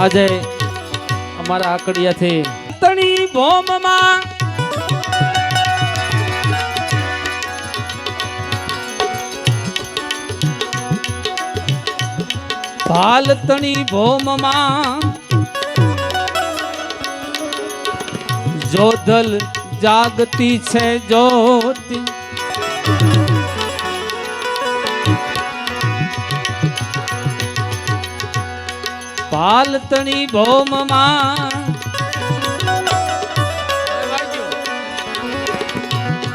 આજે અમારા આકડિયાથી તણી ભોમમાં ભાલતણી ભોમમાં જોધલ જાગતી છે જ્યોતિ ભાલતણી ભોમમાં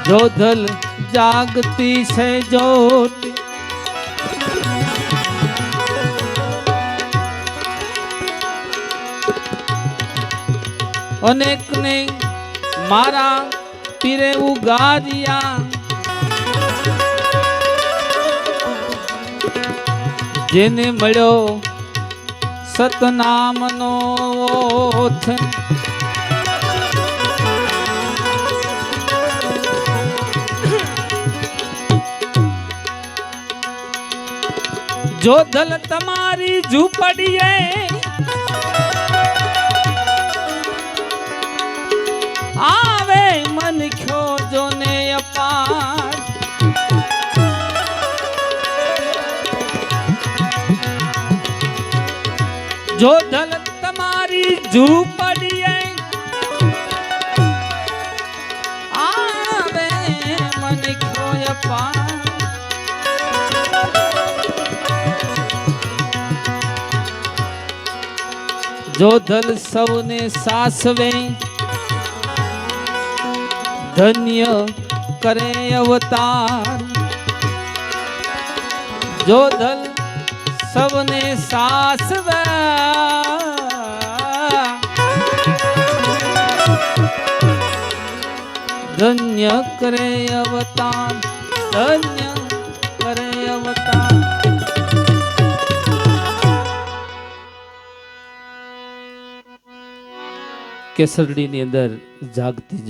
જોધલ જાગતી છે જ્યોતિ અનેક ને મારા પીરે ઉગારિયા જેને મળ્યો સતનામનો ઓથ જોધલ તમારી ઝૂંપડીએ આવે મન ખ્યો જોને અપાર જોધલ તમારી ઝૂંપડીએ આવે મન ખ્યો અપાર જોધલ સૌને સાસવે ધન્ય કરે અવતાર જોધલ સવને સાસવે ધન્ય કરે અવતાર ધન્ય કરે અવતાર કેસરડીની અંદર જાગતી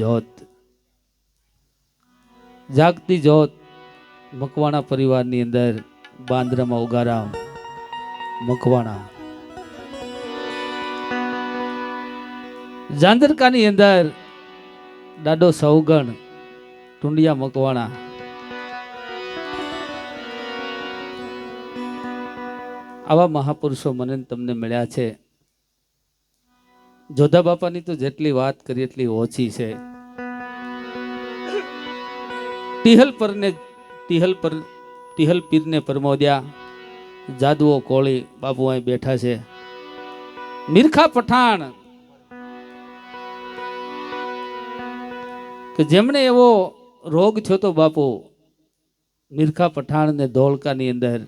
જ્યોત મકવાણા પરિવારની અંદર બાંદ્રામાં ઉગારામ મકવાણા જાંદરકાની અંદર દાડો સૌગણ ટુંડિયા મકવાણા આવા મહાપુરુષો મને તમને મળ્યા છે. જોધા બાપાની તો જેટલી વાત કરી એટલી ઓછી છે. ટીહલ પીરને પરમોદ્યા જાદુઓ કોળી બાપુ અહીં બેઠા છે. મિરખા પઠાણ કે જેમણે એવો રોગ થયો તો બાપુ મિરખા પઠાણ ને ધોળકાની અંદર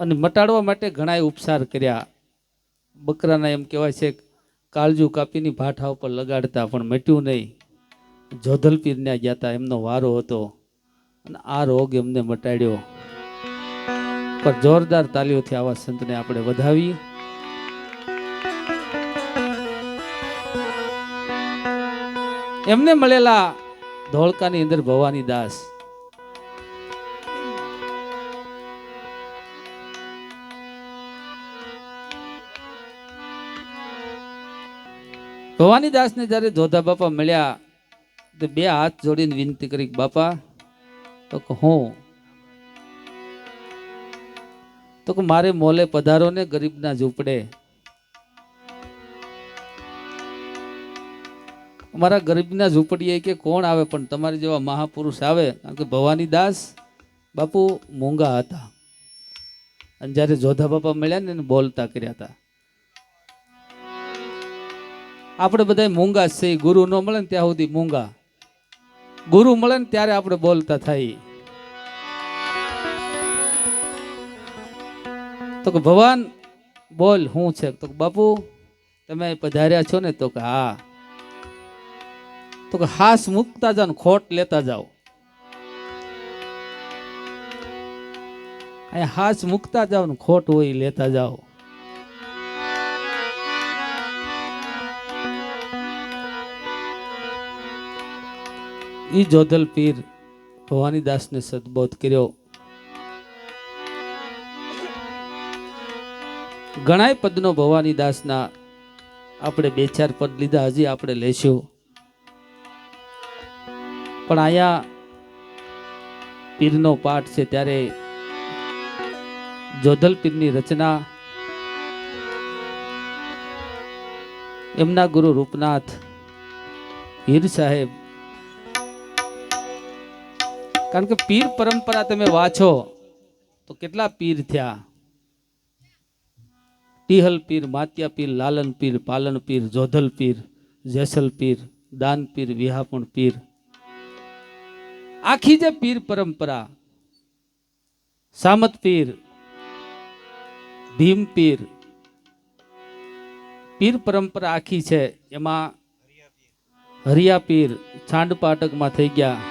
અને મટાડવા માટે ઘણા ઉપચાર કર્યા. બકરાના એમ કહેવાય છે કાળજુ કાપીની ભાઠા ઉપર લગાડતા પણ મટ્યું નહીં. જોધલ પીરને ગયા હતા, એમનો વારો હતો અને આ રોગ એમને મટાડ્યો. પણ જોરદાર તાલીઓથી આવા સંતને આપણે વધાવી. એમને મળેલા ધોળકાની અંદર ભવાની દાસ ભવાની દાસને જ્યારે જોધા બાપા મળ્યા તો બે હાથ જોડીને વિનંતી કરી, બાપા તો હું તો મારે મોલે પધારો ને ગરીબના ઝૂંપડે. અમારા ગરીબના ઝૂંપડીએ કે કોણ આવે, પણ તમારી જેવા મહાપુરુષ આવે. કારણ કે ભવાની દાસ બાપુ મૂંગા હતા અને જ્યારે જોધા બાપા મળ્યા ને એને બોલતા કર્યા હતા. આપણે બધા મૂંગા છે. ગુરુ ન મળે ને ત્યાં સુધી મૂંગા, ગુરુ મળે ને ત્યારે આપણે બોલતા થાય. તો કે ભગવાન બોલ શું છે? તો બાપુ તમે પધાર્યા છો ને? તો કે હા. તો કે હાસ મૂકતા જાઓ ને ખોટ લેતા જાઓ. અહીંયા હાસ મૂકતા જાઓ ને ખોટ હોય લેતા જાઓ. ઈ જોધલ પીર ભવાની દાસને સદબોધ કર્યો. ઘણાય પદનો ભવાની દાસના આપણે 2-4 પદ લીધા, હજી આપણે લેશું. પણ આયા પીરનો પાઠ છે ત્યારે જોધલ પીરની રચના એમના ગુરુ રૂપનાથ હીર સાહેબ. કારણ કે પીર પરંપરા તમે વાંચો તો કેટલા પીર થયા. ટીહલ પીર, માત્યા પીર, લાલન પીર, પાલન પીર, જોધલ પીર, જેસલ પીર, દાન પીર, વિહાપણ પીર. આખી જે પીર પરંપરા, સામત પીર, ભીમ પીર, પીર પરંપરા આખી છે. એમાં હરિયા પીર છાંડ પાટકમાં થઈ ગયા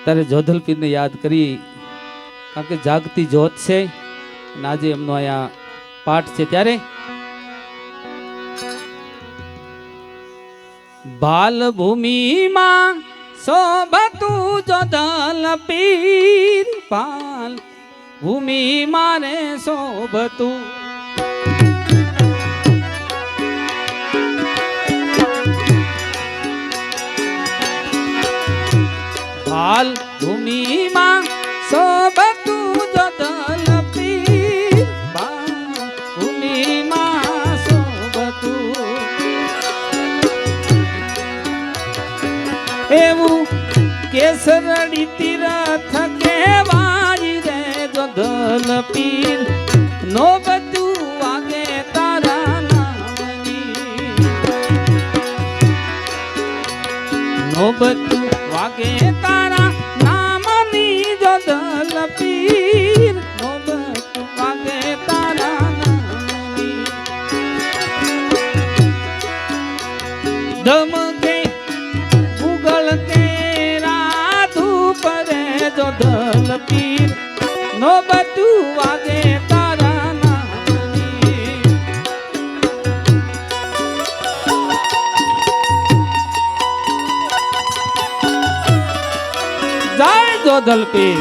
ત્યારે જોધલ પીરને યાદ કરી, કારણ કે જાગતી જ્યોત છે. આજે એમનો અહીંયા પાઠ છે ત્યારે બાલ ભૂમિમાં શોભતું જોધલ પીર, બાલ ભૂમિ મારે શોભતું. બાલ ભૂમિમાં શોભતું જોધલ પીર, બાલ ભૂમિમાં શોભતું. એવું કેસરડી તીરથ કહેવાય રે જોધલ પીર, નો બધું વાગે તારા નામની, નો બધું વાગે તારા નામની જોધલ પીર, નો બધું વાગે તારા નામની. ધમકે ઉગળ કે રાધુ પરે જોધલ પીર, નો બધું વાગે તારા નામની. જય જોધલ પીર.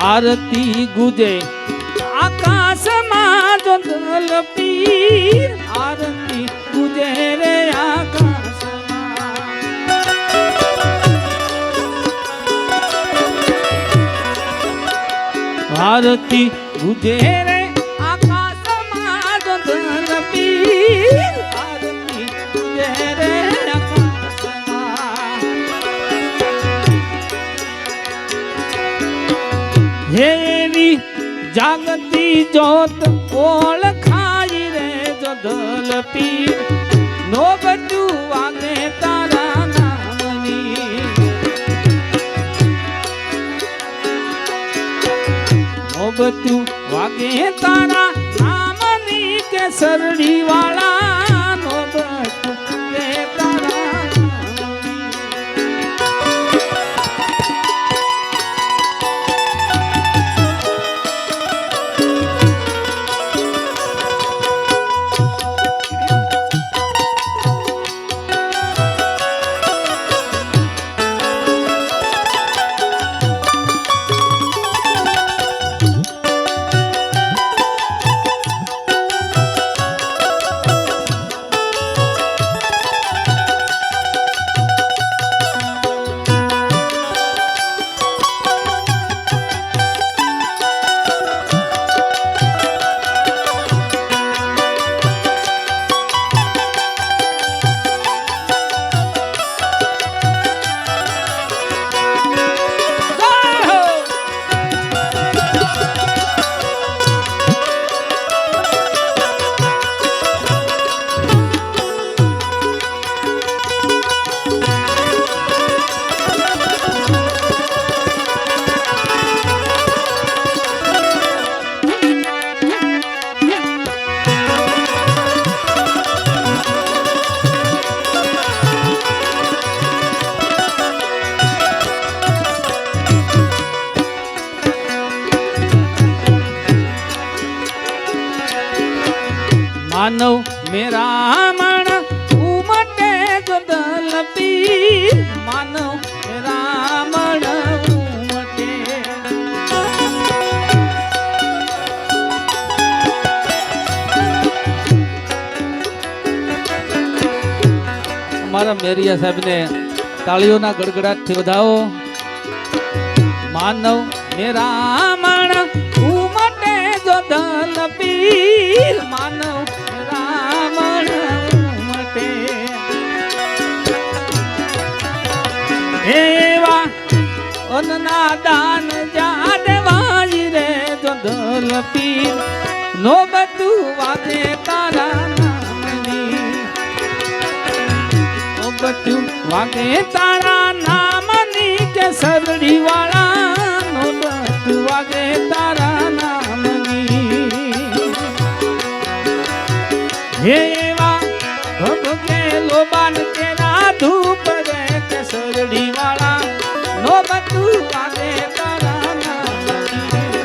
આરતી ગુજે આકાશમાં જોધલ પીર, આરતી ગુજે રે આકાશમાં, આરતી ગુજે રે આકાશમાં જોધલ પીર, આરતી ગુજે રે આકાશમાં. હેવી જાગતી જ્યોત ઓળખાય રે જોધલ પીર, નો બધું વાગે તારા નામની, નો બધું વાગે તારા નામની. કેસરડી વાળા નો બધું વાગે તારા નામની. માનવ મેરામણ ઉમટે જો દલ પીર માનવ મેરામણ ઉમટે અમારા મેરિયા સાહેબને તાળીઓના ગડગડાટથી વધાવો. માનવ મેરામણ ઉમટે જો દલ પીર માનવ મેરામણ ઉમટે એવા અન્નના દાન જાને વાજી રે જો દલ પીર નો બધું વાગે તારા બધું વાગે તારા નામની કે સરડી વાળા નો બધું વાગે તારા નામની હેવા ભભકે લોબાન કેરા ધૂપ રે કે સરડી વાળા નો બધું વાગે તારા નામની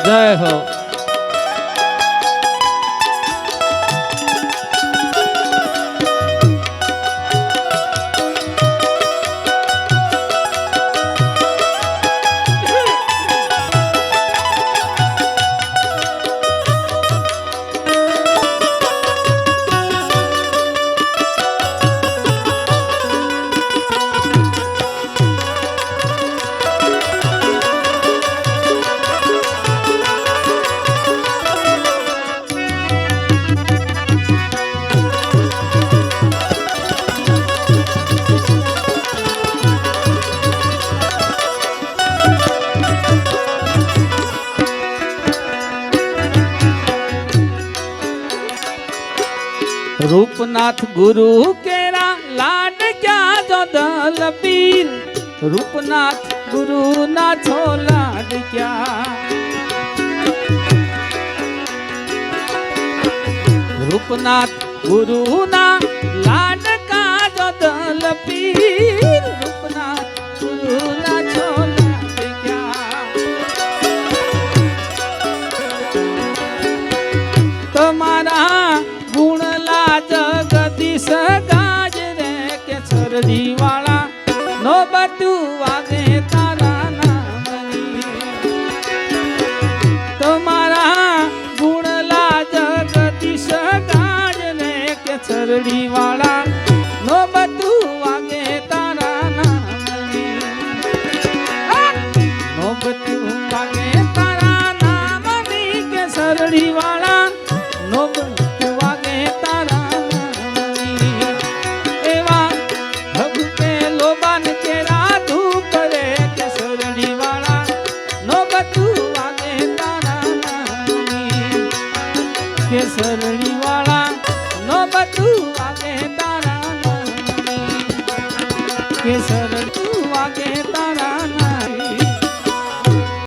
જય હો. रूपनाथ गुरु केरा लाड क्या जो दल पीर रूपनाथ गुरु ना छो लाड क्या रूपनाथ गुरु ना लाड का जो दल पीर रूपनाथ गुरु ना छो लाड क्या तुम्हारा गुण जगदीश गाज रे के सरदी